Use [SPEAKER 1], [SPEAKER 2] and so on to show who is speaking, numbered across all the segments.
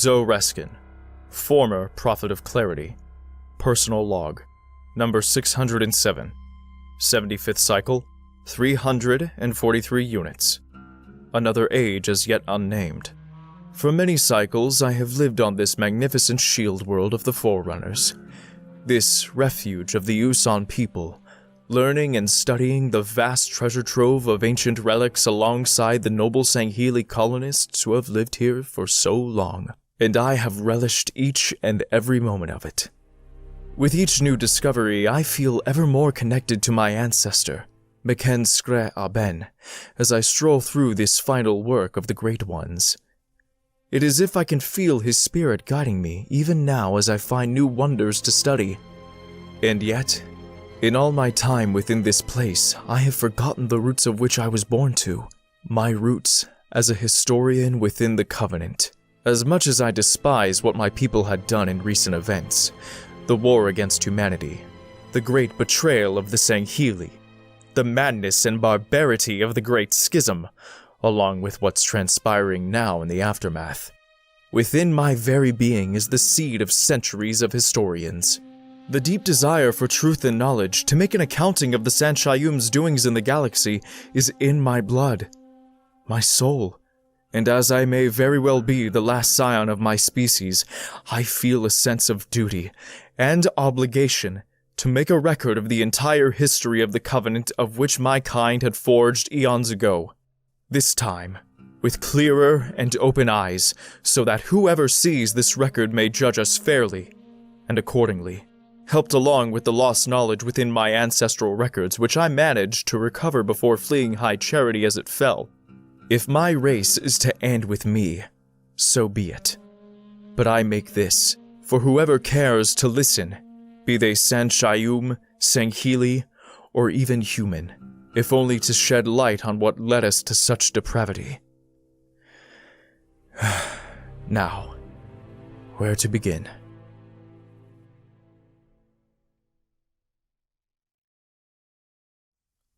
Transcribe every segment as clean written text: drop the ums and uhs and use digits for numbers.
[SPEAKER 1] Resken, former Prophet of Clarity. Personal log, number 607. 75th cycle, 343 units. Another age as yet unnamed. For many cycles, I have lived on this magnificent shield world of the Forerunners. This refuge of the Usan people, learning and studying the vast treasure trove of ancient relics alongside the noble Sangheli colonists who have lived here for so long, and I have relished each and every moment of it. With each new discovery, I feel ever more connected to my ancestor, Meken Skre Aben, as I stroll through this final work of the Great Ones. It is as if I can feel his spirit guiding me even now as I find new wonders to study. And yet, in all my time within this place, I have forgotten the roots of which I was born to. My roots as a historian within the Covenant. As much as I despise what my people had done in recent events, the war against humanity, the great betrayal of the Sangheli, the madness and barbarity of the Great Schism, along with what's transpiring now in the aftermath. Within my very being is the seed of centuries of historians. The deep desire for truth and knowledge, to make an accounting of the Sanshayum's doings in the galaxy, is in my blood, my soul. And as I may very well be the last scion of my species, I feel a sense of duty and obligation to make a record of the entire history of the Covenant of which my kind had forged eons ago. This time, with clearer and open eyes, so that whoever sees this record may judge us fairly, and accordingly, helped along with the lost knowledge within my ancestral records which I managed to recover before fleeing high charity as it fell. If my race is to end with me, so be it. But I make this for whoever cares to listen, be they Sanshayum, Sangheli, or even human, if only to shed light on what led us to such depravity. Now, where to begin?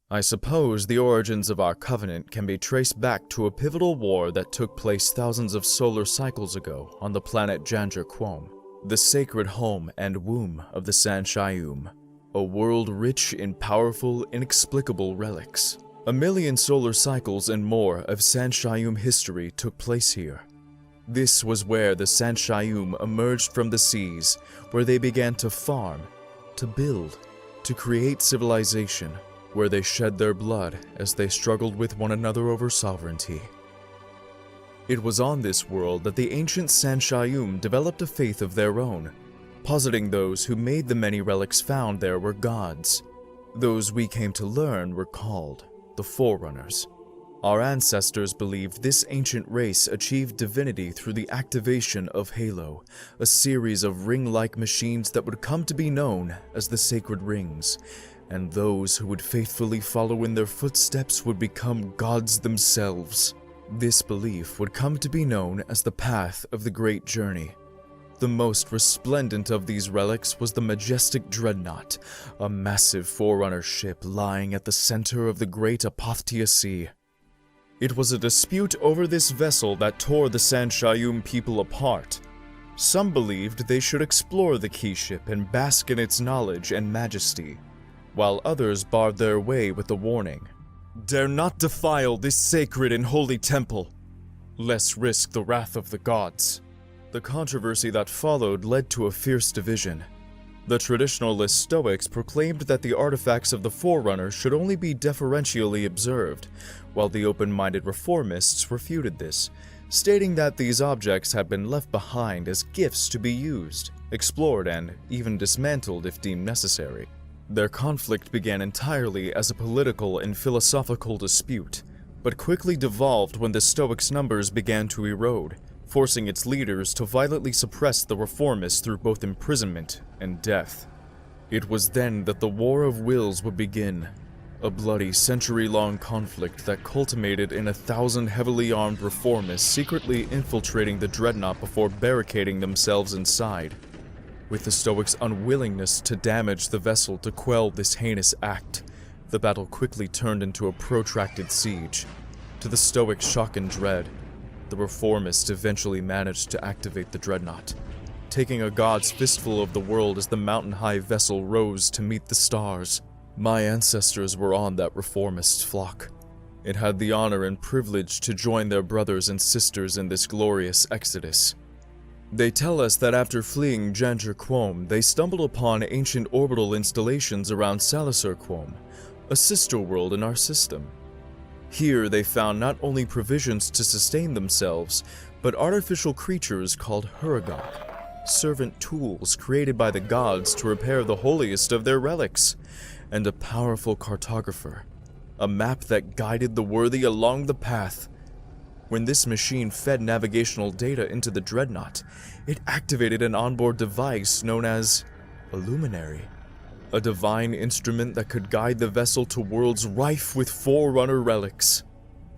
[SPEAKER 1] I suppose the origins of our covenant can be traced back to a pivotal war that took place thousands of solar cycles ago on the planet Janjer Quom, the sacred home and womb of the Sanshayum, a world rich in powerful, inexplicable relics. 1,000,000 solar cycles and more of Sanshayum history took place here. This was where the Sanshayum emerged from the seas, where they began to farm, to build, to create civilization, where they shed their blood as they struggled with one another over sovereignty. It was on this world that the ancient Sanshayum developed a faith of their own, positing those who made the many relics found there were gods. Those we came to learn were called the Forerunners. Our ancestors believed this ancient race achieved divinity through the activation of Halo, a series of ring-like machines that would come to be known as the Sacred Rings, and those who would faithfully follow in their footsteps would become gods themselves. This belief would come to be known as the Path of the Great Journey. The most resplendent of these relics was the majestic Dreadnought, a massive Forerunner ship lying at the center of the Great Apophthia Sea. It was a dispute over this vessel that tore the Sanshayum people apart. Some believed they should explore the key ship and bask in its knowledge and majesty, while others barred their way with the warning, "Dare not defile this sacred and holy temple, lest risk the wrath of the gods." The controversy that followed led to a fierce division. The traditionalist Stoics proclaimed that the artifacts of the Forerunner should only be deferentially observed, while the open-minded reformists refuted this, stating that these objects had been left behind as gifts to be used, explored, and even dismantled if deemed necessary. Their conflict began entirely as a political and philosophical dispute, but quickly devolved when the Stoics' numbers began to erode, forcing its leaders to violently suppress the reformists through both imprisonment and death. It was then that the War of Wills would begin, a bloody century-long conflict that culminated in 1,000 heavily armed reformists secretly infiltrating the Dreadnought before barricading themselves inside. With the Stoics' unwillingness to damage the vessel to quell this heinous act, the battle quickly turned into a protracted siege. To the Stoics' shock and dread, the reformists eventually managed to activate the dreadnought, taking a god's fistful of the world as the mountain-high vessel rose to meet the stars. My ancestors were on that reformist flock. It had the honor and privilege to join their brothers and sisters in this glorious exodus. They tell us that after fleeing Janjer Quom, they stumbled upon ancient orbital installations around Salisar Quom, a sister world in our system. Here they found not only provisions to sustain themselves, but artificial creatures called Huragok, servant tools created by the gods to repair the holiest of their relics, and a powerful cartographer, a map that guided the worthy along the path. When this machine fed navigational data into the dreadnought, it activated an onboard device known as a luminary, a divine instrument that could guide the vessel to worlds rife with Forerunner relics.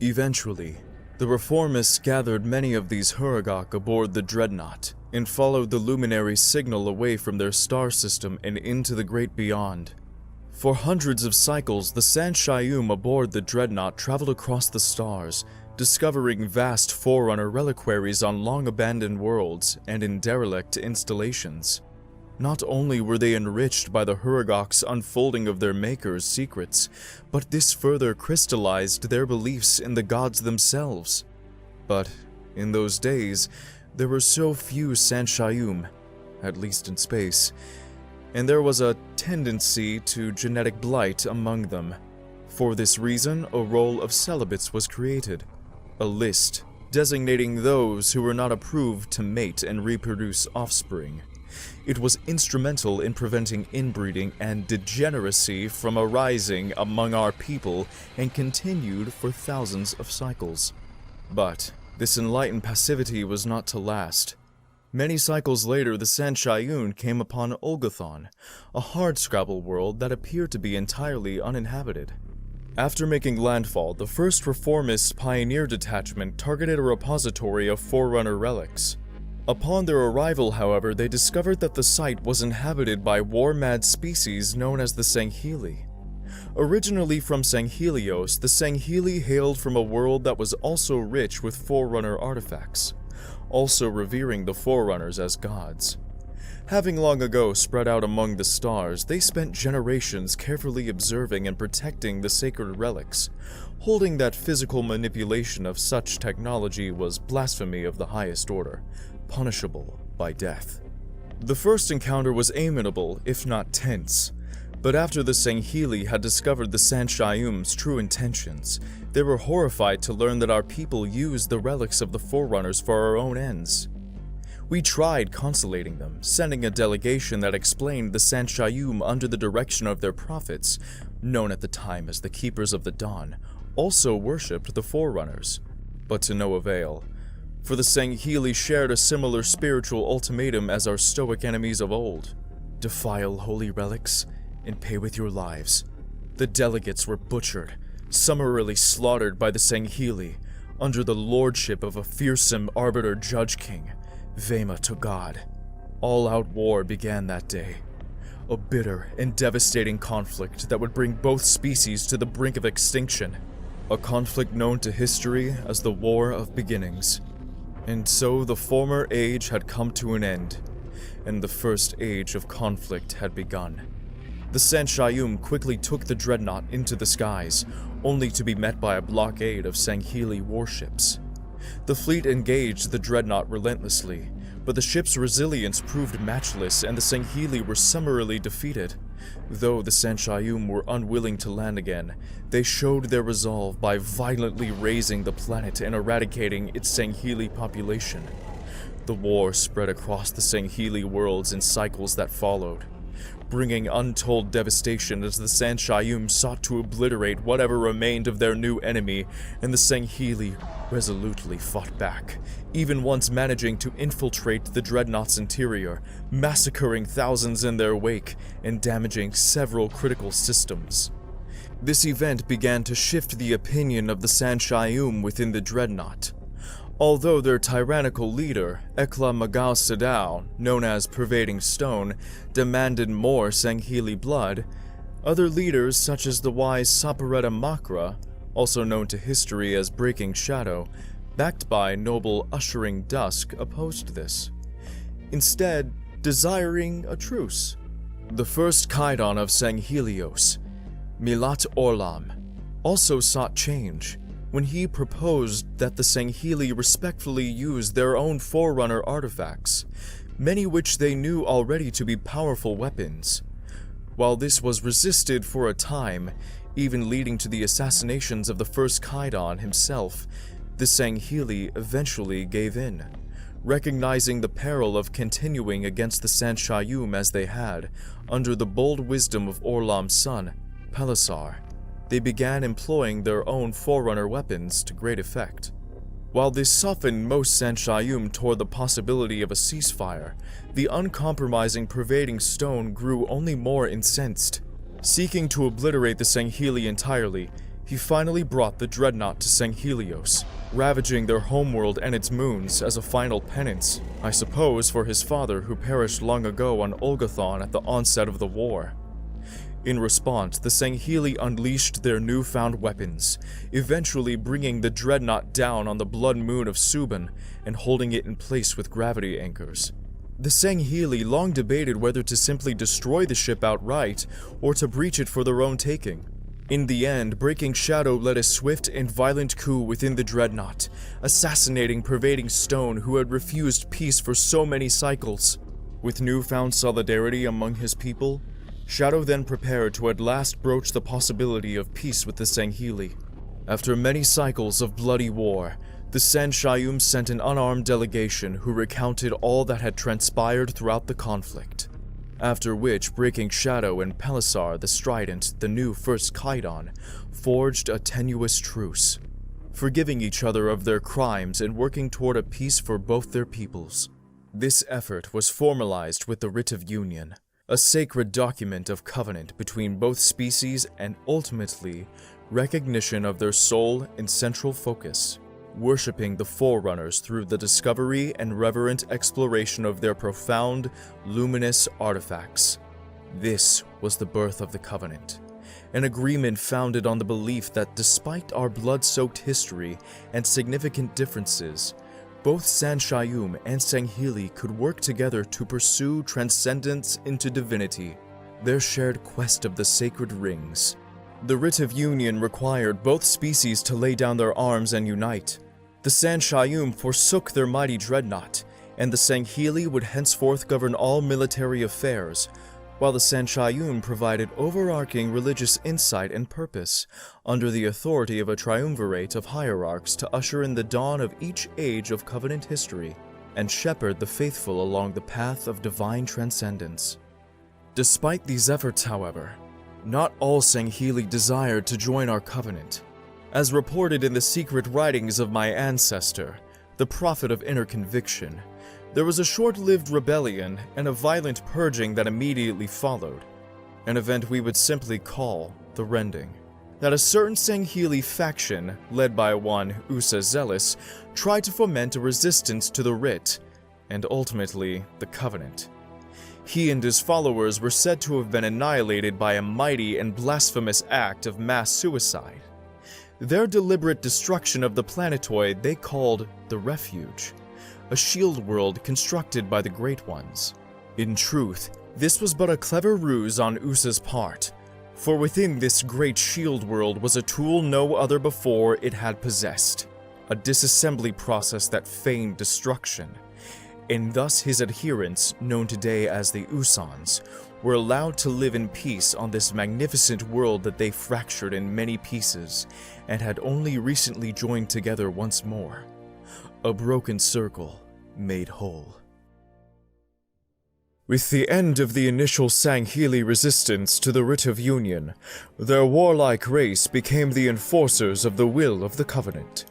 [SPEAKER 1] Eventually, the reformists gathered many of these Huragok aboard the dreadnought and followed the luminary's signal away from their star system and into the great beyond. For hundreds of cycles, the Sanshayum aboard the dreadnought traveled across the stars, discovering vast Forerunner reliquaries on long-abandoned worlds and in derelict installations. Not only were they enriched by the Huragok's unfolding of their maker's secrets, but this further crystallized their beliefs in the gods themselves. But in those days, there were so few Sanshayum, at least in space, and there was a tendency to genetic blight among them. For this reason, a roll of celibates was created, a list designating those who were not approved to mate and reproduce offspring. It was instrumental in preventing inbreeding and degeneracy from arising among our people and continued for thousands of cycles. But this enlightened passivity was not to last. Many cycles later, the Sanshayun came upon Olgathon, a hardscrabble world that appeared to be entirely uninhabited. After making landfall, the first reformist pioneer detachment targeted a repository of Forerunner relics. Upon their arrival, however, they discovered that the site was inhabited by war-mad species known as the Sangheli. Originally from Sanghelios, the Sangheli hailed from a world that was also rich with Forerunner artifacts, also revering the Forerunners as gods. Having long ago spread out among the stars, they spent generations carefully observing and protecting the sacred relics, holding that physical manipulation of such technology was blasphemy of the highest order, punishable by death. The first encounter was amenable, if not tense, but after the Sangheli had discovered the Sanshayum's true intentions, they were horrified to learn that our people used the relics of the Forerunners for our own ends. We tried consolating them, sending a delegation that explained the Sanshayum under the direction of their prophets, known at the time as the Keepers of the Dawn, also worshipped the Forerunners, but to no avail, for the Sangheli shared a similar spiritual ultimatum as our stoic enemies of old: defile holy relics and pay with your lives. The delegates were butchered, summarily slaughtered by the Sangheli, under the lordship of a fearsome arbiter judge king, Vema to God. All-out war began that day, a bitter and devastating conflict that would bring both species to the brink of extinction, a conflict known to history as the War of Beginnings. And so the former age had come to an end, and the first age of conflict had begun. The Sanshayum quickly took the dreadnought into the skies, only to be met by a blockade of Sangheli warships. The fleet engaged the dreadnought relentlessly, but the ship's resilience proved matchless and the Sangheli were summarily defeated. Though the Sanshayum were unwilling to land again, they showed their resolve by violently razing the planet and eradicating its Sangheli population. The war spread across the Sangheli worlds in cycles that followed, bringing untold devastation as the Sanshayum sought to obliterate whatever remained of their new enemy, and the Sangheli resolutely fought back, even once managing to infiltrate the dreadnought's interior, massacring thousands in their wake and damaging several critical systems. This event began to shift the opinion of the Sanshayum within the dreadnought. Although their tyrannical leader, Ekla Magal Sadao, known as Pervading Stone, demanded more Sangheli blood, other leaders such as the wise Saparetta Makra, also known to history as Breaking Shadow, backed by noble Ushering Dusk, opposed this, instead desiring a truce. The first Kaidan of Sanghelios, Milat Orlam, also sought change when he proposed that the Sangheli respectfully use their own Forerunner artifacts, many which they knew already to be powerful weapons. While this was resisted for a time, even leading to the assassinations of the first Kaidan himself, the Sangheli eventually gave in. Recognizing the peril of continuing against the Sanshayum as they had, under the bold wisdom of Orlam's son, Pelisar, they began employing their own Forerunner weapons to great effect. While this softened most Sanshayum toward the possibility of a ceasefire, the uncompromising pervading stone grew only more incensed. Seeking to obliterate the Sangheli entirely, he finally brought the dreadnought to Sanghelios, ravaging their homeworld and its moons as a final penance, I suppose for his father who perished long ago on Olgathon at the onset of the war. In response, the Sangheli unleashed their newfound weapons, eventually bringing the dreadnought down on the blood moon of Subin and holding it in place with gravity anchors. The Sangheli long debated whether to simply destroy the ship outright or to breach it for their own taking. In the end, Breaking Shadow led a swift and violent coup within the dreadnought, assassinating Pervading Stone who had refused peace for so many cycles. With newfound solidarity among his people, Shadow then prepared to at last broach the possibility of peace with the Sangheli. After many cycles of bloody war, the Sanshayum sent an unarmed delegation who recounted all that had transpired throughout the conflict. After which, Breaking Shadow and Pelisar the Strident, the new first Kaidan, forged a tenuous truce, forgiving each other of their crimes and working toward a peace for both their peoples. This effort was formalized with the Writ of Union, a sacred document of covenant between both species and ultimately recognition of their sole and central focus, worshipping the Forerunners through the discovery and reverent exploration of their profound, luminous artifacts. This was the birth of the Covenant, an agreement founded on the belief that despite our blood-soaked history and significant differences, both Sanshayum and Sangheli could work together to pursue transcendence into divinity, their shared quest of the sacred rings. The Writ of Union required both species to lay down their arms and unite. The Sanshayum forsook their mighty dreadnought, and the Sangheli would henceforth govern all military affairs, while the Sanshayum provided overarching religious insight and purpose, under the authority of a triumvirate of hierarchs to usher in the dawn of each age of Covenant history, and shepherd the faithful along the path of divine transcendence. Despite these efforts, however, not all Sangheli desired to join our Covenant. As reported in the secret writings of my ancestor, the Prophet of Inner Conviction, there was a short-lived rebellion and a violent purging that immediately followed, an event we would simply call the Rending. That a certain Sangheli faction, led by one Usa Zealous, tried to foment a resistance to the Writ, and ultimately the Covenant. He and his followers were said to have been annihilated by a mighty and blasphemous act of mass suicide. Their deliberate destruction of the planetoid they called the Refuge, a shield world constructed by the Great Ones. In truth, this was but a clever ruse on Usa's part, for within this great shield world was a tool no other before it had possessed, a disassembly process that feigned destruction, and thus his adherents, known today as the Usans, were allowed to live in peace on this magnificent world that they fractured in many pieces and had only recently joined together once more. A broken circle made whole. With the end of the initial Sangheli resistance to the Writ of Union, their warlike race became the enforcers of the will of the Covenant.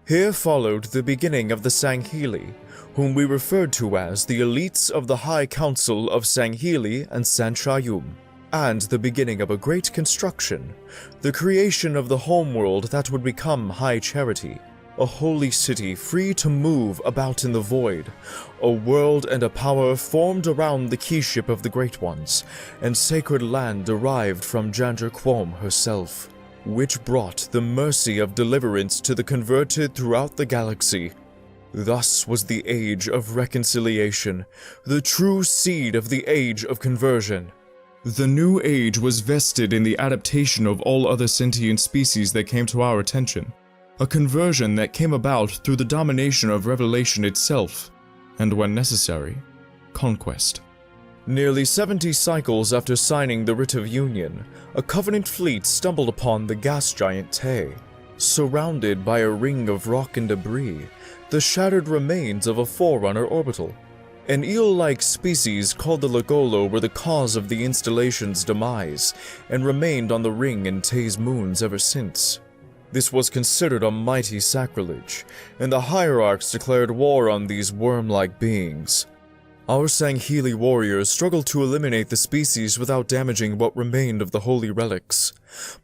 [SPEAKER 1] Here followed the beginning of the Sangheli, whom we referred to as the elites of the High Council of Sangheli and Sanshayum, and the beginning of a great construction, the creation of the homeworld that would become High Charity, a holy city free to move about in the void, a world and a power formed around the keyship of the Great Ones, and sacred land derived from Janjar Quom herself. which brought the mercy of deliverance to the converted throughout the galaxy. Thus was the Age of Reconciliation, the true seed of the Age of Conversion. The new age was vested in the adaptation of all other sentient species that came to our attention, a conversion that came about through the domination of revelation itself, and when necessary, conquest. Nearly 70 cycles after signing the Writ of Union, a Covenant fleet stumbled upon the gas giant Tay. Surrounded by a ring of rock and debris, the shattered remains of a Forerunner orbital. An eel-like species called the Lagolo were the cause of the installation's demise, and remained on the ring and Tay's moons ever since. This was considered a mighty sacrilege, and the hierarchs declared war on these worm-like beings. Our Sangheili warriors struggled to eliminate the species without damaging what remained of the holy relics,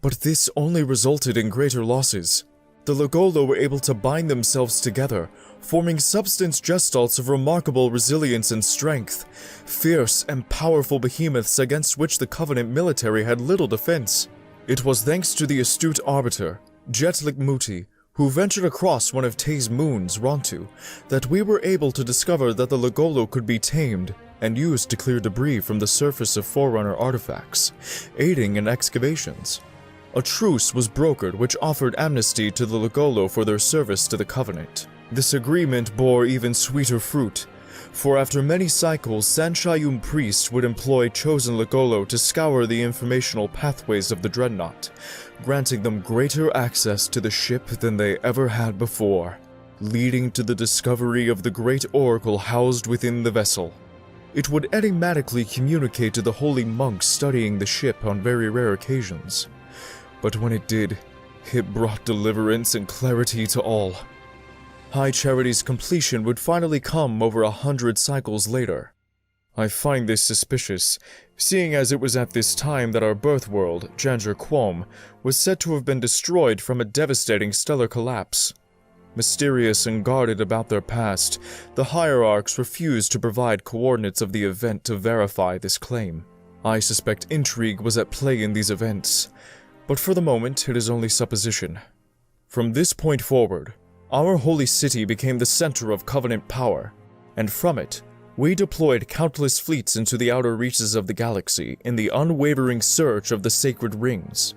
[SPEAKER 1] but this only resulted in greater losses. The Lagolo were able to bind themselves together, forming substance gestalts of remarkable resilience and strength, fierce and powerful behemoths against which the Covenant military had little defense. It was thanks to the astute arbiter, Jetlik Muti, who ventured across one of Tay's moons, Rontu, that we were able to discover that the Lagolo could be tamed and used to clear debris from the surface of Forerunner artifacts, aiding in excavations. A truce was brokered which offered amnesty to the Lagolo for their service to the Covenant. This agreement bore even sweeter fruit, for after many cycles, Sanshayum priests would employ chosen Lagolo to scour the informational pathways of the Dreadnought, granting them greater access to the ship than they ever had before, leading to the discovery of the great oracle housed within the vessel. It would enigmatically communicate to the holy monks studying the ship on very rare occasions. But when it did, it brought deliverance and clarity to all. High Charity's completion would finally come over 100 cycles later. I find this suspicious, seeing as it was at this time that our birth world, Janjer Quom, was said to have been destroyed from a devastating stellar collapse. Mysterious and guarded about their past, the hierarchs refused to provide coordinates of the event to verify this claim. I suspect intrigue was at play in these events, but for the moment it is only supposition. From this point forward, our holy city became the center of Covenant power, and from it, we deployed countless fleets into the outer reaches of the galaxy in the unwavering search of the sacred rings.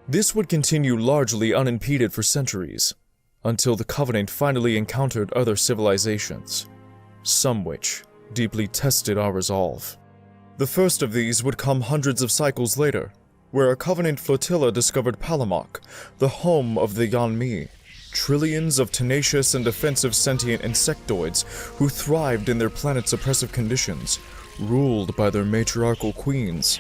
[SPEAKER 1] This would continue largely unimpeded for centuries, until the Covenant finally encountered other civilizations, some which deeply tested our resolve. The first of these would come hundreds of cycles later, where a Covenant flotilla discovered Palamok, the home of the Yanmi, trillions of tenacious and defensive sentient insectoids who thrived in their planet's oppressive conditions, ruled by their matriarchal queens.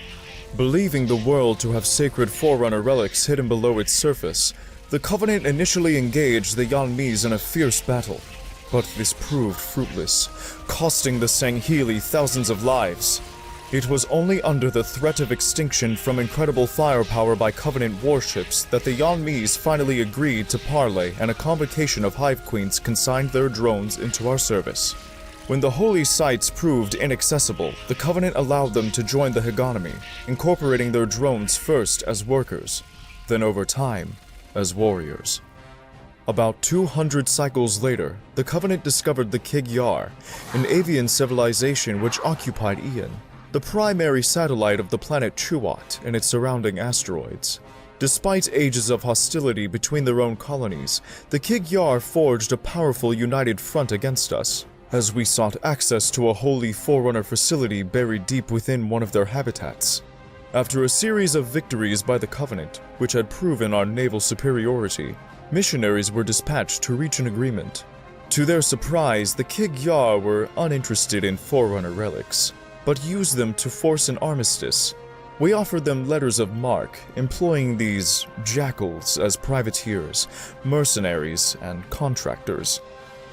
[SPEAKER 1] Believing the world to have sacred Forerunner relics hidden below its surface, the Covenant initially engaged the Yanmis in a fierce battle, but this proved fruitless, costing the Sangheili thousands of lives. It was only under the threat of extinction from incredible firepower by Covenant warships that the Yanmis finally agreed to parley, and a convocation of Hive Queens consigned their drones into our service. When the holy sites proved inaccessible, the Covenant allowed them to join the hegemony, incorporating their drones first as workers, then over time, as warriors. About 200 cycles later, the Covenant discovered the Kig-Yar, an avian civilization which occupied Ian, the primary satellite of the planet Chuat and its surrounding asteroids. Despite ages of hostility between their own colonies, the Kig-Yar forged a powerful united front against us, as we sought access to a holy Forerunner facility buried deep within one of their habitats. After a series of victories by the Covenant, which had proven our naval superiority, missionaries were dispatched to reach an agreement. To their surprise, the Kig-Yar were uninterested in Forerunner relics, but used them to force an armistice. We offered them letters of marque, employing these jackals as privateers, mercenaries, and contractors.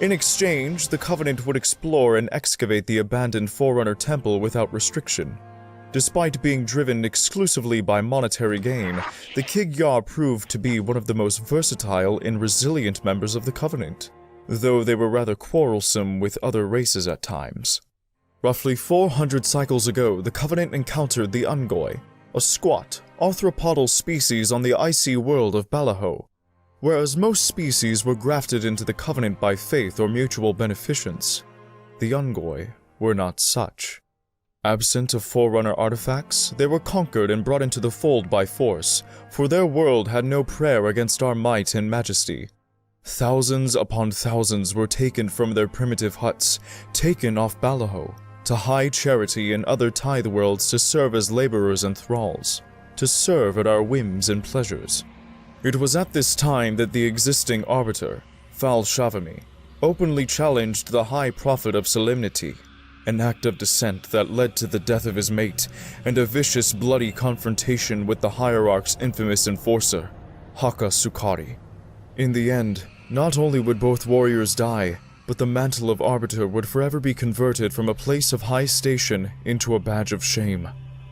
[SPEAKER 1] In exchange, the Covenant would explore and excavate the abandoned Forerunner temple without restriction. Despite being driven exclusively by monetary gain, the Kig-Yar proved to be one of the most versatile and resilient members of the Covenant, though they were rather quarrelsome with other races at times. Roughly 400 cycles ago, the Covenant encountered the Ungoi, a squat, arthropodal species on the icy world of Balaho. Whereas most species were grafted into the Covenant by faith or mutual beneficence, the Ungoi were not such. Absent of Forerunner artifacts, they were conquered and brought into the fold by force, for their world had no prayer against our might and majesty. Thousands upon thousands were taken from their primitive huts, taken off Balaho, to high charity and other tithe worlds to serve as laborers and thralls, to serve at our whims and pleasures. It was at this time that the existing arbiter, Fal Shavami, openly challenged the High Prophet of Solemnity, an act of dissent that led to the death of his mate and a vicious, bloody confrontation with the Hierarch's infamous enforcer, Haka Sukari. In the end, not only would both warriors die, but the mantle of Arbiter would forever be converted from a place of high station into a badge of shame.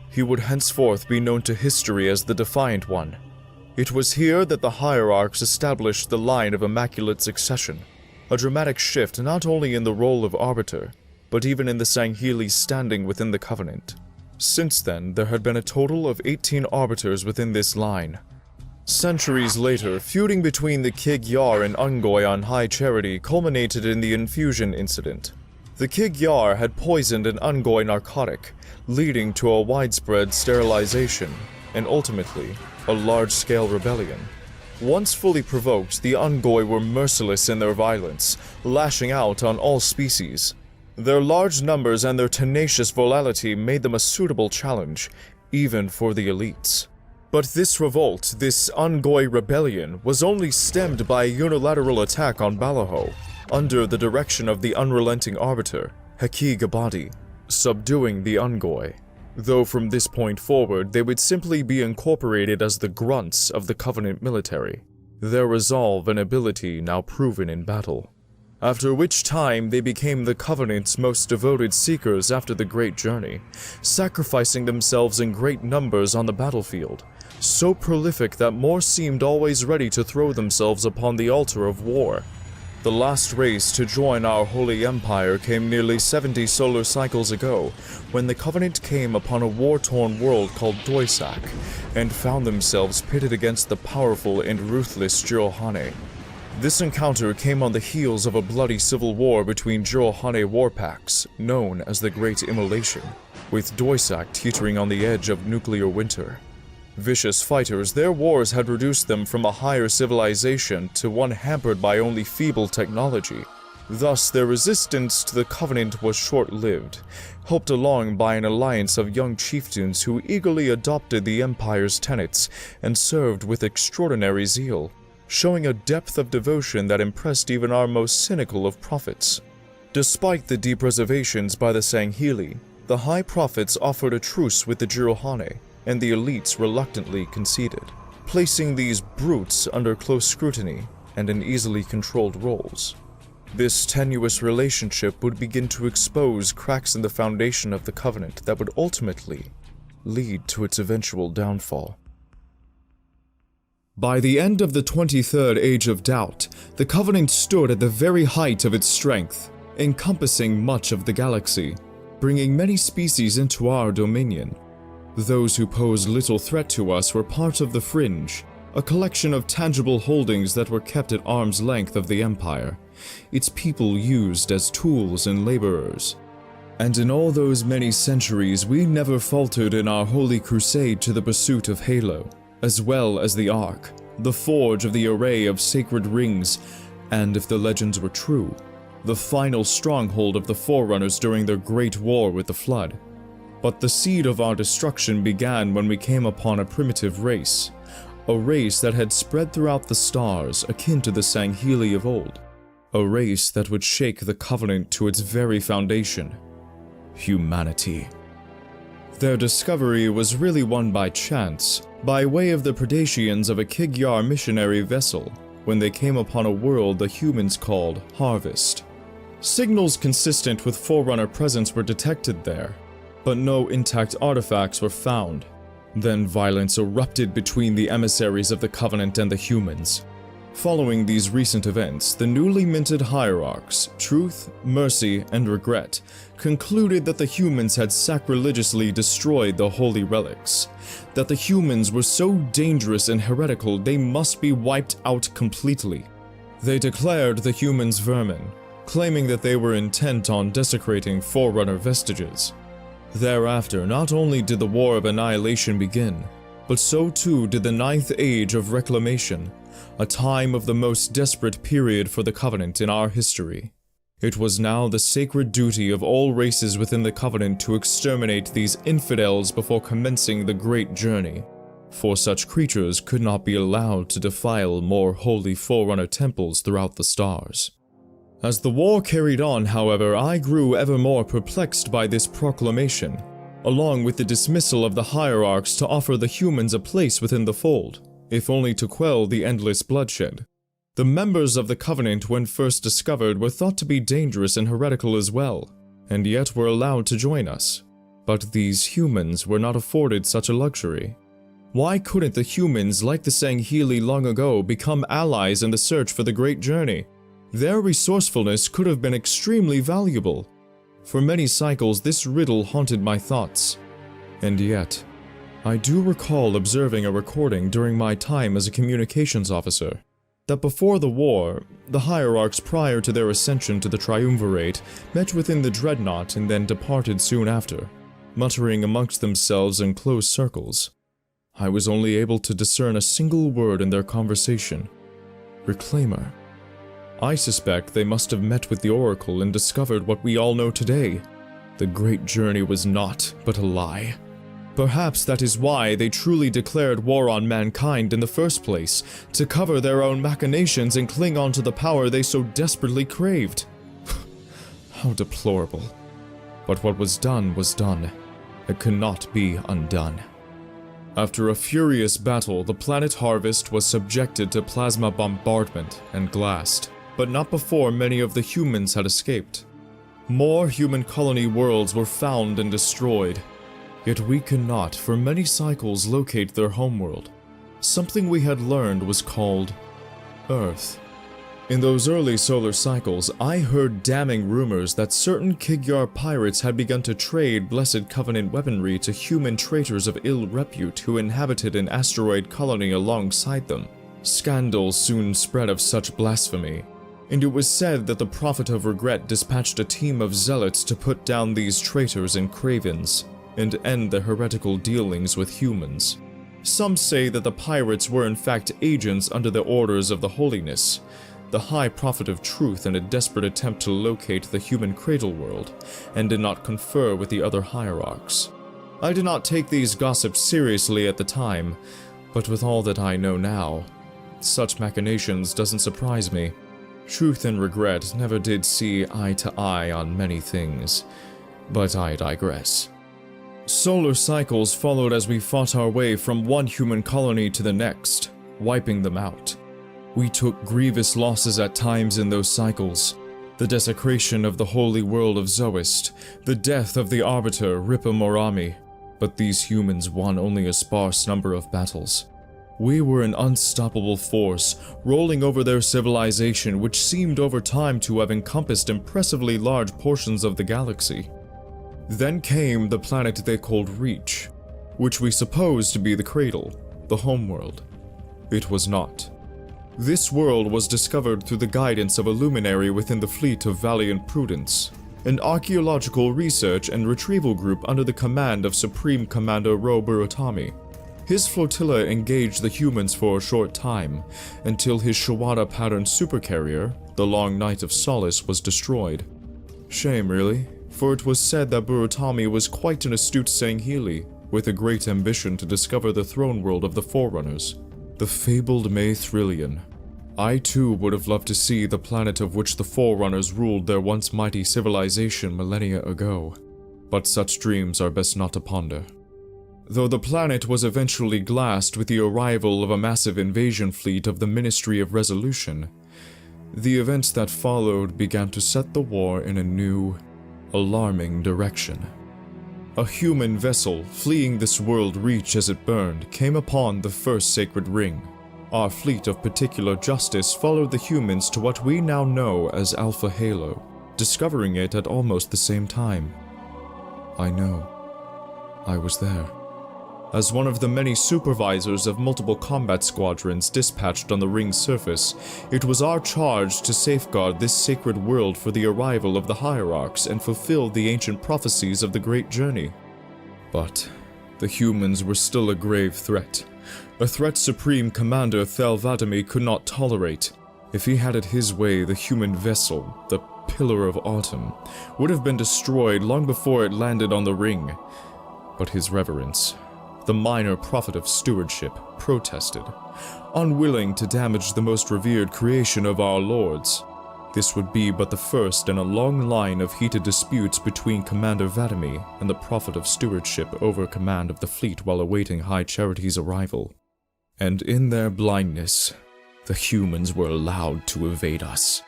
[SPEAKER 1] He would henceforth be known to history as the Defiant One. It was here that the Hierarchs established the line of Immaculate Succession, a dramatic shift not only in the role of Arbiter, but even in the Sangheili's standing within the Covenant. Since then, there had been a total of 18 Arbiters within this line. Centuries later, feuding between the Kig-Yar and Ungoi on high charity culminated in the infusion incident. The Kig-Yar had poisoned an Ungoi narcotic, leading to a widespread sterilization, and ultimately, a large-scale rebellion. Once fully provoked, the Ungoi were merciless in their violence, lashing out on all species. Their large numbers and their tenacious volatility made them a suitable challenge, even for the elites. But this revolt, this Ungoi rebellion, was only stemmed by a unilateral attack on Balaho, under the direction of the unrelenting arbiter, Heki Gabadi, subduing the Ungoi. Though from this point forward, they would simply be incorporated as the grunts of the Covenant military, their resolve and ability now proven in battle. After which time they became the Covenant's most devoted seekers after the Great Journey, sacrificing themselves in great numbers on the battlefield, so prolific that more seemed always ready to throw themselves upon the altar of war. The last race to join our Holy Empire came nearly 70 solar cycles ago, when the Covenant came upon a war-torn world called Doisak, and found themselves pitted against the powerful and ruthless Jirohane. This encounter came on the heels of a bloody civil war between Jirohane warpacks, known as the Great Immolation, with Doisak teetering on the edge of nuclear winter. Vicious fighters, their wars had reduced them from a higher civilization to one hampered by only feeble technology. Thus, their resistance to the Covenant was short-lived, helped along by an alliance of young chieftains who eagerly adopted the Empire's tenets and served with extraordinary zeal, showing a depth of devotion that impressed even our most cynical of prophets. Despite the deep reservations by the Sangheili, the High Prophets offered a truce with the Jirohane, and the elites reluctantly conceded, placing these brutes under close scrutiny and in easily controlled roles. This tenuous relationship would begin to expose cracks in the foundation of the Covenant that would ultimately lead to its eventual downfall. By the end of the 23rd Age of Doubt, the Covenant stood at the very height of its strength, encompassing much of the galaxy, bringing many species into our dominion. Those who posed little threat to us were part of the Fringe, a collection of tangible holdings that were kept at arm's length of the Empire, its people used as tools and laborers. And in all those many centuries, we never faltered in our holy crusade to the pursuit of Halo, as well as the Ark, the forge of the array of sacred rings, and if the legends were true, the final stronghold of the Forerunners during their great war with the Flood. But the seed of our destruction began when we came upon a primitive race, a race that had spread throughout the stars akin to the Sangheili of old, a race that would shake the Covenant to its very foundation, humanity. Their discovery was really won by chance, by way of the predations of a Kig-Yar missionary vessel, when they came upon a world the humans called Harvest. Signals consistent with Forerunner presence were detected there, but no intact artifacts were found. Then violence erupted between the emissaries of the Covenant and the humans. Following these recent events, the newly minted hierarchs, Truth, Mercy, and Regret, concluded that the humans had sacrilegiously destroyed the holy relics, that the humans were so dangerous and heretical they must be wiped out completely. They declared the humans vermin, claiming that they were intent on desecrating Forerunner vestiges. Thereafter, not only did the War of Annihilation begin, but so too did the Ninth Age of Reclamation, a time of the most desperate period for the Covenant in our history. It was now the sacred duty of all races within the Covenant to exterminate these infidels before commencing the Great Journey, for such creatures could not be allowed to defile more holy Forerunner temples throughout the stars. As the war carried on, however, I grew ever more perplexed by this proclamation, along with the dismissal of the hierarchs to offer the humans a place within the fold, if only to quell the endless bloodshed. The members of the Covenant, when first discovered, were thought to be dangerous and heretical as well, and yet were allowed to join us. But these humans were not afforded such a luxury. Why couldn't the humans, like the Sangheili long ago, become allies in the search for the Great Journey? Their resourcefulness could have been extremely valuable. For many cycles, this riddle haunted my thoughts. And yet, I do recall observing a recording during my time as a communications officer, that before the war, the hierarchs prior to their ascension to the Triumvirate met within the Dreadnought and then departed soon after, muttering amongst themselves in close circles. I was only able to discern a single word in their conversation: Reclaimer. I suspect they must have met with the Oracle and discovered what we all know today. The Great Journey was naught but a lie. Perhaps that is why they truly declared war on mankind in the first place, to cover their own machinations and cling on to the power they so desperately craved. How deplorable. But what was done was done. It cannot be undone. After a furious battle, the planet Harvest was subjected to plasma bombardment and glassed, but not before many of the humans had escaped. More human colony worlds were found and destroyed, yet we could not, for many cycles, locate their homeworld. Something we had learned was called Earth. In those early solar cycles, I heard damning rumors that certain Kigyar pirates had begun to trade Blessed Covenant weaponry to human traitors of ill repute who inhabited an asteroid colony alongside them. Scandals soon spread of such blasphemy, and it was said that the Prophet of Regret dispatched a team of zealots to put down these traitors and cravens, and end their heretical dealings with humans. Some say that the pirates were in fact agents under the orders of the Holiness, the High Prophet of Truth, in a desperate attempt to locate the human cradle world, and did not confer with the other hierarchs. I did not take these gossips seriously at the time, but with all that I know now, such machinations doesn't surprise me. Truth and Regret never did see eye to eye on many things, but I digress. Solar cycles followed as we fought our way from one human colony to the next, wiping them out. We took grievous losses at times in those cycles: the desecration of the holy world of Zoist, the death of the Arbiter Ripa Morami, but these humans won only a sparse number of battles. We were an unstoppable force, rolling over their civilization, which seemed over time to have encompassed impressively large portions of the galaxy. Then came the planet they called Reach, which we supposed to be the Cradle, the homeworld. It was not. This world was discovered through the guidance of a luminary within the fleet of Valiant Prudence, an archaeological research and retrieval group under the command of Supreme Commander Ro Burutami. His flotilla engaged the humans for a short time, until his Shawada-patterned supercarrier, the Long Night of Solace, was destroyed. Shame, really, for it was said that Burutami was quite an astute Sangheili, with a great ambition to discover the throne world of the Forerunners, the fabled Maythrillion. I too would have loved to see the planet of which the Forerunners ruled their once mighty civilization millennia ago, but such dreams are best not to ponder. Though the planet was eventually glassed with the arrival of a massive invasion fleet of the Ministry of Resolution, the events that followed began to set the war in a new, alarming direction. A human vessel, fleeing this world Reach as it burned, came upon the first sacred ring, Our fleet of particular justice followed the humans to what we now know as Alpha Halo, discovering it at almost the same time. I know. I was there. As one of the many supervisors of multiple combat squadrons dispatched on the ring's surface, it was our charge to safeguard this sacred world for the arrival of the Hierarchs and fulfill the ancient prophecies of the Great Journey. But the humans were still a grave threat. A threat Supreme Commander Thel Vadami could not tolerate. If he had it his way, the human vessel, the Pillar of Autumn, would have been destroyed long before it landed on the ring. But His Reverence, the minor prophet of stewardship, protested, unwilling to damage the most revered creation of our lords. This would be but the first in a long line of heated disputes between Commander Vadami and the prophet of stewardship over command of the fleet while awaiting High Charity's arrival. And in their blindness, the humans were allowed to evade us.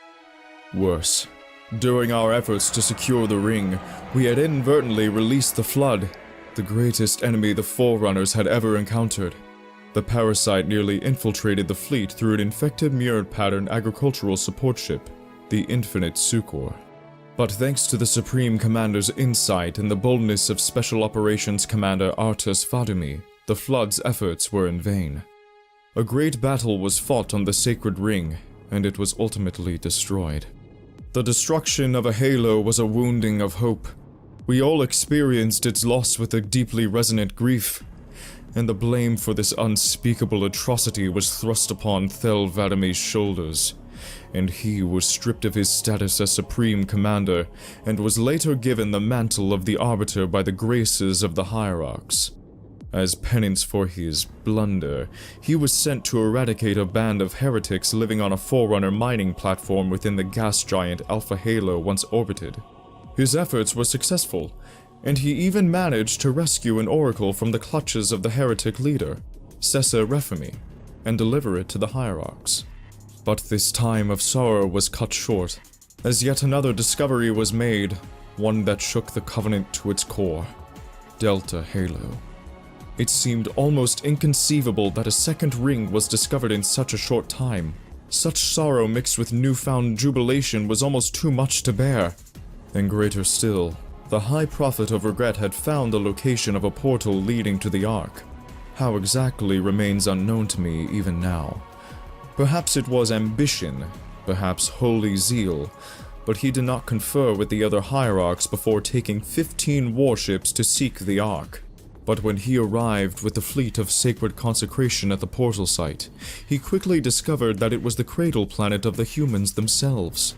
[SPEAKER 1] Worse, during our efforts to secure the ring, we had inadvertently released the Flood, the greatest enemy the Forerunners had ever encountered. The parasite nearly infiltrated the fleet through an infected mirrored pattern agricultural support ship, the Infinite Succor. But thanks to the Supreme Commander's insight and the boldness of Special Operations Commander Artus Fadumi, the Flood's efforts were in vain. A great battle was fought on the Sacred Ring, and it was ultimately destroyed. The destruction of a halo was a wounding of hope. We all experienced its loss with a deeply resonant grief, and the blame for this unspeakable atrocity was thrust upon Thel Vadami's shoulders, and he was stripped of his status as Supreme Commander and was later given the mantle of the Arbiter by the graces of the Hierarchs. As penance for his blunder, he was sent to eradicate a band of heretics living on a Forerunner mining platform within the gas giant Alpha Halo once orbited. His efforts were successful, and he even managed to rescue an oracle from the clutches of the heretic leader, Sessa Refemi, and deliver it to the Hierarchs. But this time of sorrow was cut short, as yet another discovery was made, one that shook the Covenant to its core: Delta Halo. It seemed almost inconceivable that a second ring was discovered in such a short time. Such sorrow mixed with newfound jubilation was almost too much to bear. And greater still, the High Prophet of Regret had found the location of a portal leading to the Ark. How exactly remains unknown to me even now. Perhaps it was ambition, perhaps holy zeal, but he did not confer with the other Hierarchs before taking 15 warships to seek the Ark. But when he arrived with the fleet of sacred consecration at the portal site, he quickly discovered that it was the cradle planet of the humans themselves.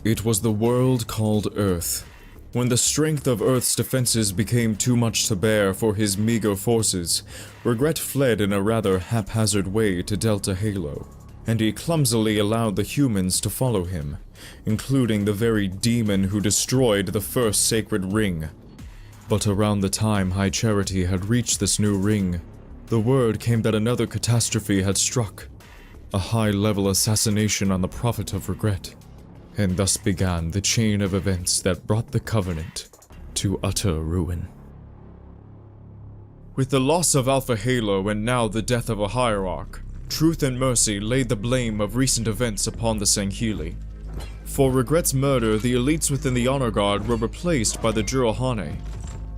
[SPEAKER 1] It was the world called Earth. When the strength of Earth's defenses became too much to bear for his meager forces, Regret fled in a rather haphazard way to Delta Halo, and he clumsily allowed the humans to follow him, including the very demon who destroyed the first sacred ring. But around the time High Charity had reached this new ring, the word came that another catastrophe had struck, a high-level assassination on the Prophet of Regret, and thus began the chain of events that brought the Covenant to utter ruin. With the loss of Alpha Halo and now the death of a Hierarch, Truth and Mercy laid the blame of recent events upon the Sanghili. For Regret's murder, the elites within the Honor Guard were replaced by the Jurohane.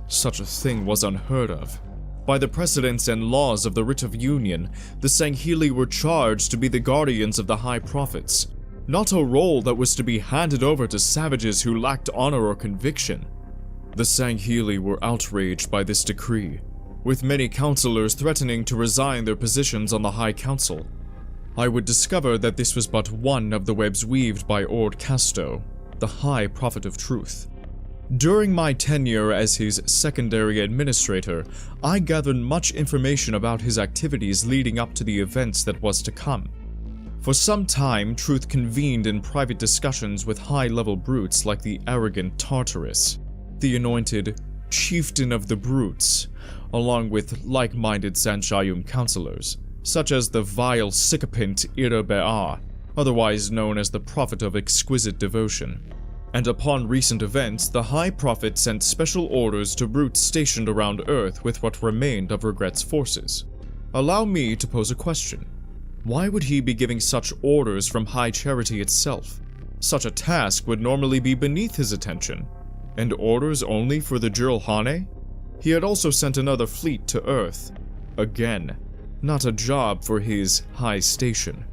[SPEAKER 1] Such a thing was unheard of. By the precedents and laws of the Writ of Union, the Sanghili were charged to be the guardians of the High Prophets, not a role that was to be handed over to savages who lacked honor or conviction. The Sanghili were outraged by this decree, with many counselors threatening to resign their positions on the High Council. I would discover that this was but one of the webs weaved by Ord Casto, the High Prophet of Truth. During my tenure as his secondary administrator, I gathered much information about his activities leading up to the events that was to come. For some time, Truth convened in private discussions with high-level brutes like the arrogant Tartarus, the anointed chieftain of the brutes, along with like-minded Sanshayum counselors, such as the vile sycophant Ira Be'ar, otherwise known as the Prophet of Exquisite Devotion. And upon recent events, the High Prophet sent special orders to brutes stationed around Earth with what remained of Regret's forces. Allow me to pose a question. Why would he be giving such orders from High Charity itself? Such a task would normally be beneath his attention. And orders only for the Jirlhane? He had also sent another fleet to Earth. Again, not a job for his high station.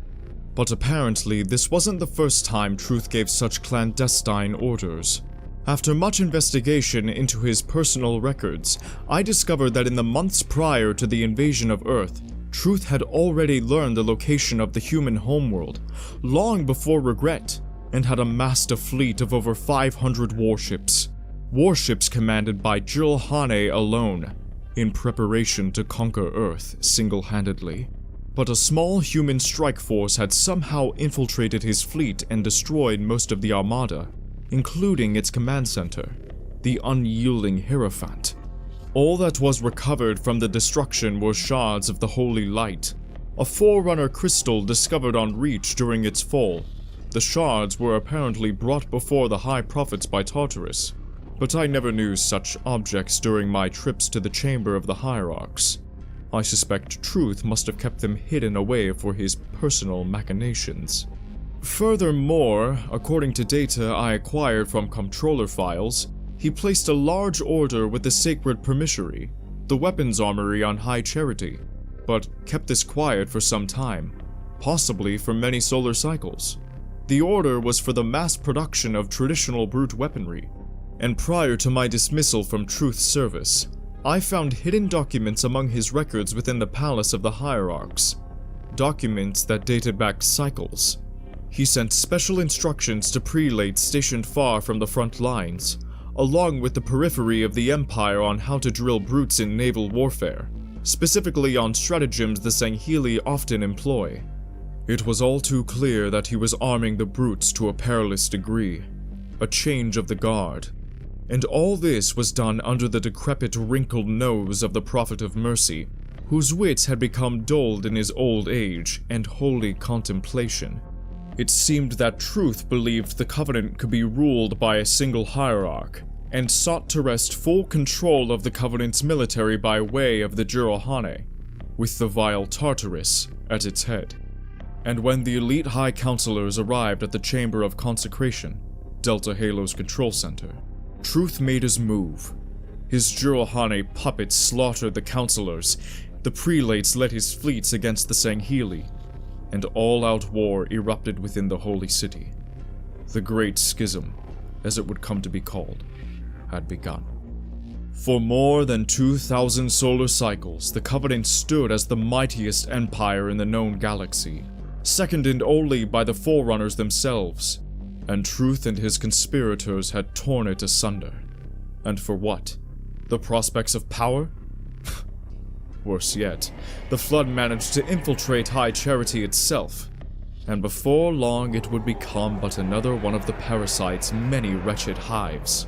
[SPEAKER 1] But apparently, this wasn't the first time Truth gave such clandestine orders. After much investigation into his personal records, I discovered that in the months prior to the invasion of Earth, Truth had already learned the location of the human homeworld, long before Regret, and had amassed a fleet of over 500 warships. Warships commanded by Jirlhane alone, in preparation to conquer Earth single-handedly. But a small human strike force had somehow infiltrated his fleet and destroyed most of the armada, including its command center, the unyielding Hierophant. All that was recovered from the destruction were shards of the Holy Light, a Forerunner crystal discovered on Reach during its fall. The shards were apparently brought before the High Prophets by Tartarus, but I never knew such objects during my trips to the Chamber of the Hierarchs. I suspect Truth must have kept them hidden away for his personal machinations. Furthermore, according to data I acquired from comptroller files, he placed a large order with the Sacred Promissary, the weapons armory on High Charity, but kept this quiet for some time, possibly for many solar cycles. The order was for the mass production of traditional brute weaponry, and prior to my dismissal from Truth's service, I found hidden documents among his records within the Palace of the Hierarchs. Documents that dated back cycles. He sent special instructions to prelates stationed far from the front lines, along with the periphery of the Empire on how to drill brutes in naval warfare, specifically on stratagems the Sangheli often employ. It was all too clear that he was arming the brutes to a perilous degree, a change of the guard. And all this was done under the decrepit, wrinkled nose of the Prophet of Mercy, whose wits had become dulled in his old age and holy contemplation. It seemed that Truth believed the Covenant could be ruled by a single hierarch, and sought to wrest full control of the Covenant's military by way of the Jirlhane, with the vile Tartarus at its head. And when the elite High Counselors arrived at the Chamber of Consecration, Delta Halo's control center, Truth made his move. His Jirlhane puppets slaughtered the Counselors, the prelates led his fleets against the Sangheli, and all-out war erupted within the Holy City. The Great Schism, as it would come to be called, had begun. For more than 2,000 solar cycles, the Covenant stood as the mightiest empire in the known galaxy, seconded only by the Forerunners themselves, and Truth and his conspirators had torn it asunder. And for what? The prospects of power? Worse yet, the Flood managed to infiltrate High Charity itself, and before long it would become but another one of the parasite's many wretched hives.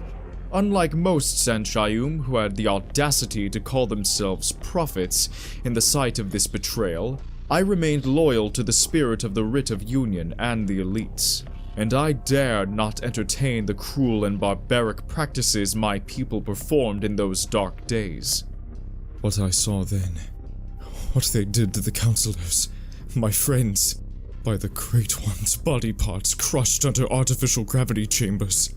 [SPEAKER 1] Unlike most Sanshayum who had the audacity to call themselves prophets in the sight of this betrayal, I remained loyal to the spirit of the Writ of Union and the elites, and I dared not entertain the cruel and barbaric practices my people performed in those dark days. What I saw then, what they did to the counselors, my friends, by the Great One's body parts crushed under artificial gravity chambers,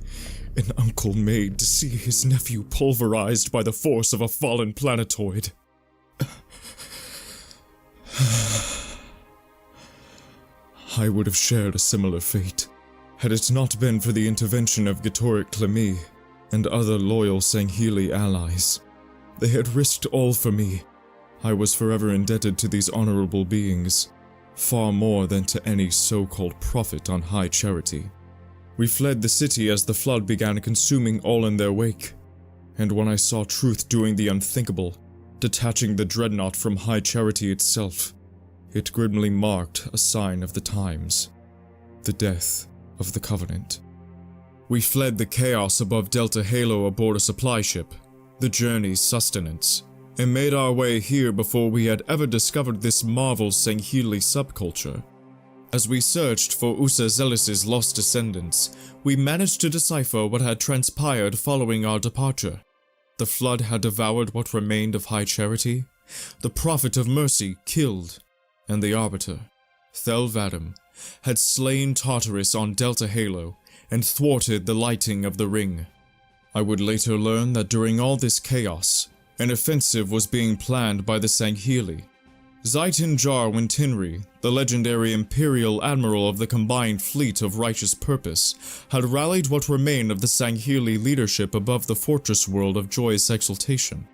[SPEAKER 1] an uncle made to see his nephew pulverized by the force of a fallen planetoid. I would have shared a similar fate, had it not been for the intervention of Gatorik Clemi and other loyal Sangheli allies. They had risked all for me. I was forever indebted to these honorable beings, far more than to any so-called prophet on High Charity. We fled the city as the Flood began consuming all in their wake, and when I saw Truth doing the unthinkable, detaching the Dreadnought from High Charity itself, it grimly marked a sign of the times, the death of the Covenant. We fled the chaos above Delta Halo aboard a supply ship, the journey's sustenance, and made our way here before we had ever discovered this marvel's Sangheli subculture. As we searched for Usa Zealous' lost descendants, we managed to decipher what had transpired following our departure. The Flood had devoured what remained of High Charity, the Prophet of Mercy killed, and the Arbiter,
[SPEAKER 2] Thelvadam had slain Tartarus on Delta Halo and thwarted the lighting of the ring. I would later learn that during all this chaos, an offensive was being planned by the Sangheli. Zaitin Jarwin Tinri, the legendary Imperial Admiral of the combined fleet of righteous purpose, had rallied what remained of the Sangheli leadership above the fortress world of joyous exultation,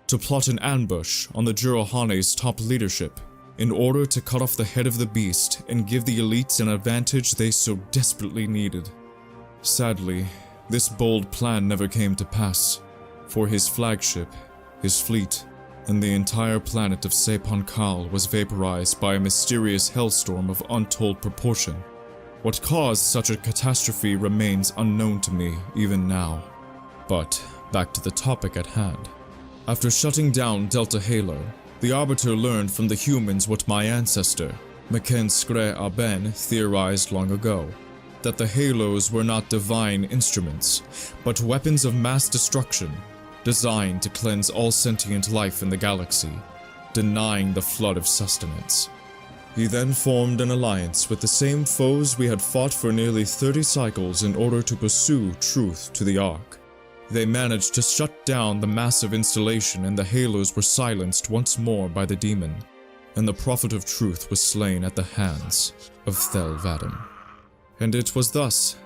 [SPEAKER 2] to plot an ambush on the Jurohane's top leadership, in order to cut off the head of the beast and give the elites an advantage they so desperately needed. Sadly, this bold plan never came to pass, for his flagship, his fleet, and the entire planet of Sepankal was vaporized by a mysterious hellstorm of untold proportion. What caused such a catastrophe remains unknown to me even now. But back to the topic at hand. After shutting down Delta Halo, the Arbiter learned from the humans what my ancestor, Maken Skre Aben, theorized long ago, that the Halos were not divine instruments, but weapons of mass destruction, designed to cleanse all sentient life in the galaxy, denying the flood of sustenance. He then formed an alliance with the same foes we had fought for nearly 30 cycles in order to pursue truth to the Ark. They managed to shut down the massive installation, and the Halos were silenced once more by the demon, and the Prophet of Truth was slain at the hands of Thelvadam. And it was thus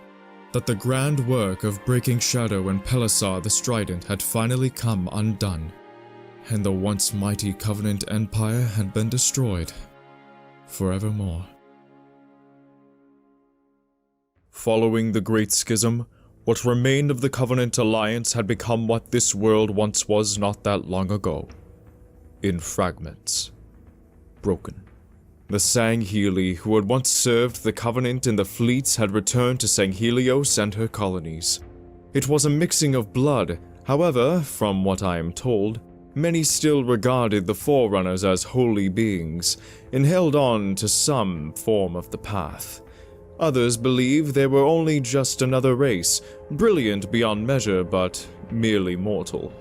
[SPEAKER 2] that the grand work of breaking Shadow and Pelisar the Strident had finally come undone, and the once mighty Covenant Empire had been destroyed forevermore.
[SPEAKER 1] Following the Great Schism, what remained of the Covenant Alliance had become what this world once was not that long ago. In fragments. Broken. The Sangheli, who had once served the Covenant in the fleets, had returned to Sanghelios and her colonies. It was a mixing of blood. However, from what I am told, many still regarded the Forerunners as holy beings, and held on to some form of the path. Others believed they were only just another race, brilliant beyond measure, but merely mortal.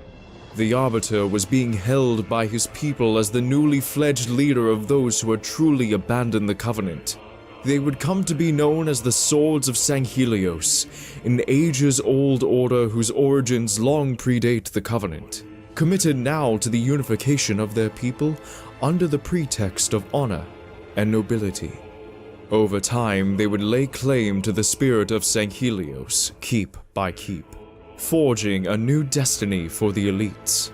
[SPEAKER 1] The Arbiter was being held by his people as the newly fledged leader of those who had truly abandoned the Covenant. They would come to be known as the Swords of Sanghelios, an ages-old order whose origins long predate the Covenant, committed now to the unification of their people under the pretext of honor and nobility. Over time, they would lay claim to the spirit of Sanghelios, keep by keep, forging a new destiny for the elites.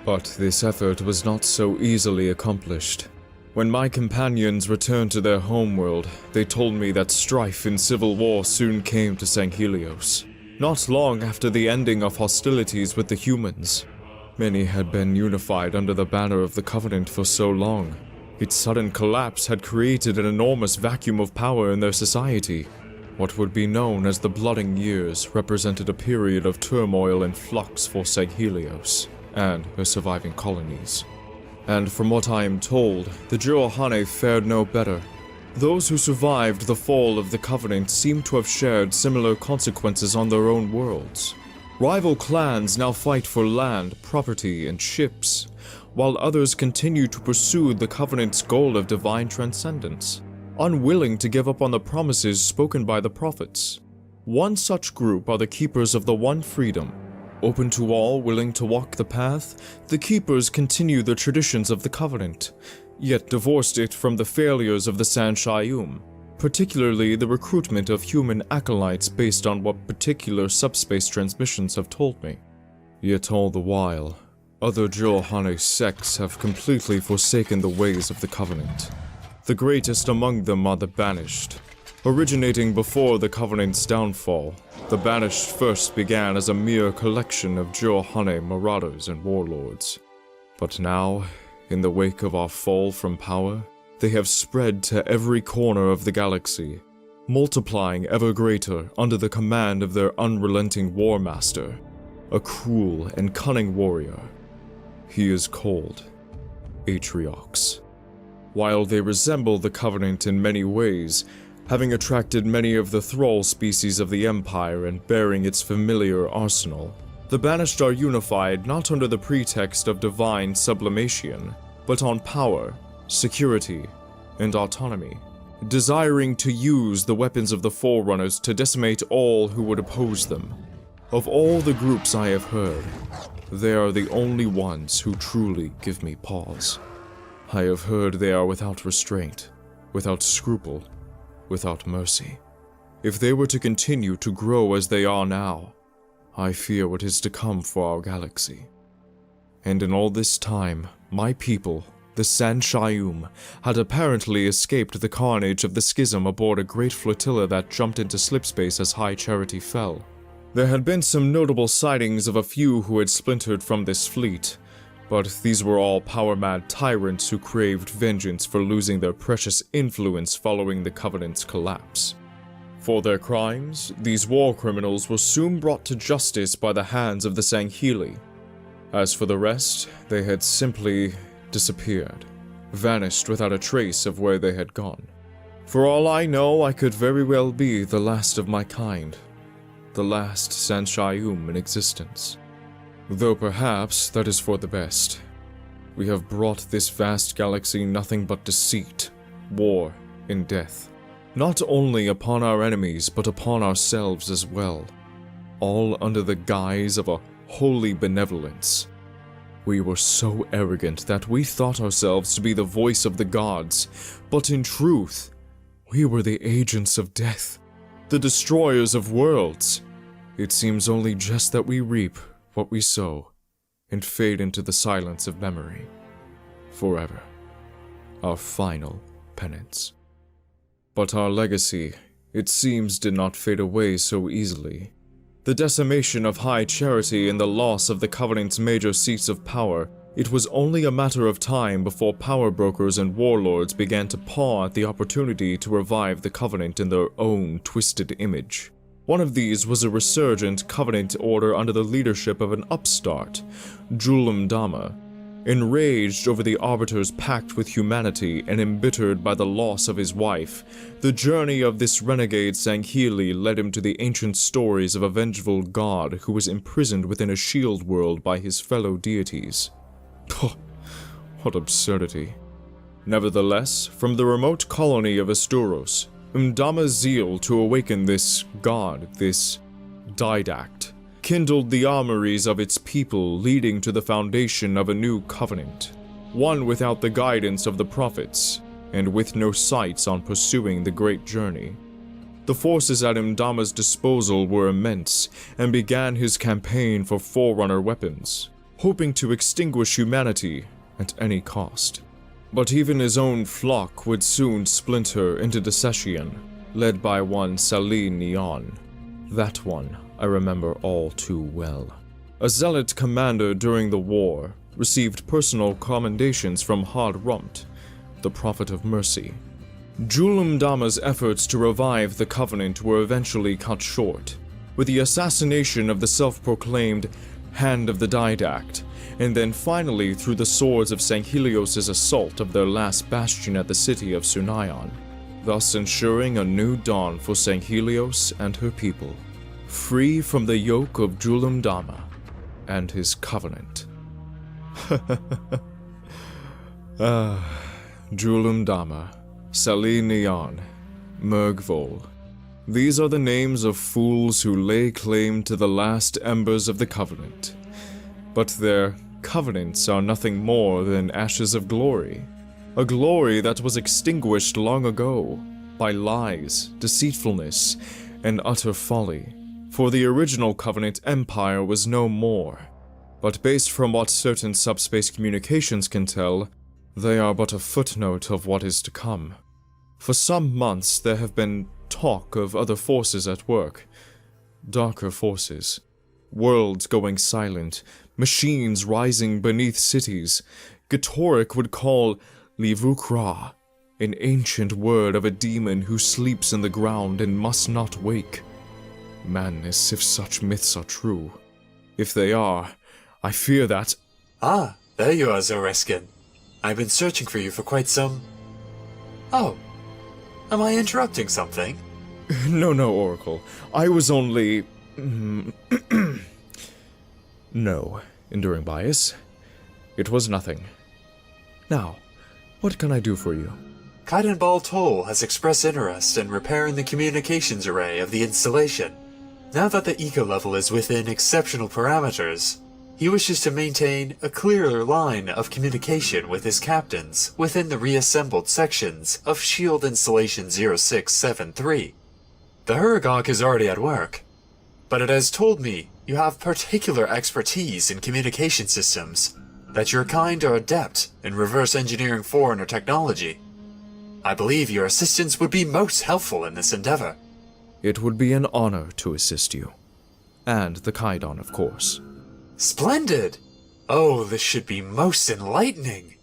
[SPEAKER 1] But this effort was not so easily accomplished. When my companions returned to their homeworld, they told me that strife and civil war soon came to Sanghelios, not long after the ending of hostilities with the humans. Many had been unified under the banner of the Covenant for so long. Its sudden collapse had created an enormous vacuum of power in their society. What would be known as the Blooding Years represented a period of turmoil and flux for Sanghelios and her surviving colonies. And from what I am told, the Jurohane fared no better. Those who survived the fall of the Covenant seem to have shared similar consequences on their own worlds. Rival clans now fight for land, property, and ships, while others continue to pursue the Covenant's goal of divine transcendence, unwilling to give up on the promises spoken by the prophets. One such group are the Keepers of the One Freedom. Open to all willing to walk the path, the Keepers continue the traditions of the Covenant, yet divorced it from the failures of the San Shayum, particularly the recruitment of human acolytes based on what particular subspace transmissions have told me. Yet all the while, other Jurohane sects have completely forsaken the ways of the Covenant. The greatest among them are the Banished. Originating before the Covenant's downfall, the Banished first began as a mere collection of Jurohane marauders and warlords. But now, in the wake of our fall from power, they have spread to every corner of the galaxy, multiplying ever greater under the command of their unrelenting war master, a cruel and cunning warrior. He is called Atriox. While they resemble the Covenant in many ways, having attracted many of the thrall species of the Empire and bearing its familiar arsenal, the Banished are unified not under the pretext of divine sublimation, but on power, security, and autonomy.
[SPEAKER 2] desiring to use the weapons of the Forerunners to decimate all who would oppose them. Of all the groups I have heard, they are the only ones who truly give me pause. I have heard they are without restraint, without scruple, without mercy. If they were to continue to grow as they are now, I fear what is to come for our galaxy. And in all this time, my people, the Sanshayum, had apparently escaped the carnage of the schism aboard a great flotilla that jumped into slipspace as High Charity fell. There had been some notable sightings of a few who had splintered from this fleet, but these were all power-mad tyrants who craved vengeance for losing their precious influence following the Covenant's collapse. For their crimes, these war criminals were soon brought to justice by the hands of the Sangheli. As for the rest, they had simply disappeared, vanished without a trace of where they had gone. For all I know, I could very well be the last of my kind, the last Sanshayum in existence. Though perhaps that is for the best. We have brought this vast galaxy nothing but deceit, war, and death. Not only upon our enemies, but upon ourselves as well. All under the guise of a holy benevolence. We were so arrogant that we thought ourselves to be the voice of the gods, but in truth, we were the agents of death, the destroyers of worlds. It seems only just that we reap what we sow, and fade into the silence of memory. Forever. Our final penance. But our legacy, it seems, did not fade away so easily. The decimation of High Charity and the loss of the Covenant's major seats of power, it was only a matter of time before power brokers and warlords began to paw at the opportunity to revive the Covenant in their own twisted image. One of these was a resurgent Covenant order under the leadership of an upstart, Julim Dama. Enraged over the Arbiter's pact with humanity and embittered by the loss of his wife, the journey of this renegade Sangheli led him to the ancient stories of a vengeful god who was imprisoned within a shield world by his fellow deities. What absurdity. Nevertheless, from the remote colony of Asturos, Mdama's zeal to awaken this god, this didact, kindled the armories of its people, leading to the foundation of a new covenant, one without the guidance of the prophets, and with no sights on pursuing the great journey. The forces at Mdama's disposal were immense, and began his campaign for Forerunner weapons, hoping to extinguish humanity at any cost. But even his own flock would soon splinter into dissension, led by one Salih Neon. That one I remember all too well. A zealot commander during the war, received personal commendations from Had Rumt, the Prophet of Mercy. Julim Dama's efforts to revive the Covenant were eventually cut short, with the assassination of the self-proclaimed Hand of the Didact, and then finally through the swords of Sanghelios' assault of their last bastion at the city of Sunayon, thus ensuring a new dawn for Sanghelios and her people, free from the yoke of Julim Dama and his covenant. Julim Dama, Salih Neon, Mergvol. These are the names of fools who lay claim to the last embers of the Covenant. But their covenants are nothing more than ashes of glory. A glory that was extinguished long ago by lies, deceitfulness, and utter folly. For the original Covenant Empire was no more, but based from what certain subspace communications can tell, they are but a footnote of what is to come. For some months there have been talk of other forces at work, darker forces, worlds going silent, machines rising beneath cities. Gatoric would call Livukra, an ancient word of a demon who sleeps in the ground and must not wake. Madness if such myths are true. If they are, I fear that...
[SPEAKER 3] Ah, there you are, Resken. I've been searching for you for quite some... Oh, am I interrupting something?
[SPEAKER 1] No, Oracle. I was only... No, enduring bias. It was nothing. Now, what can I do for you?
[SPEAKER 3] Clayton Toll has expressed interest in repairing the communications array of the installation. Now that the eco level is within exceptional parameters, he wishes to maintain a clearer line of communication with his captains within the reassembled sections of Shield Installation 0673. The Huragog is already at work, but it has told me you have particular expertise in communication systems, that your kind are adept in reverse engineering foreigner technology. I believe your assistance would be most helpful in this endeavor.
[SPEAKER 1] It would be an honor to assist you. And the Kaidon, of course.
[SPEAKER 3] Splendid! Oh, this should be most enlightening.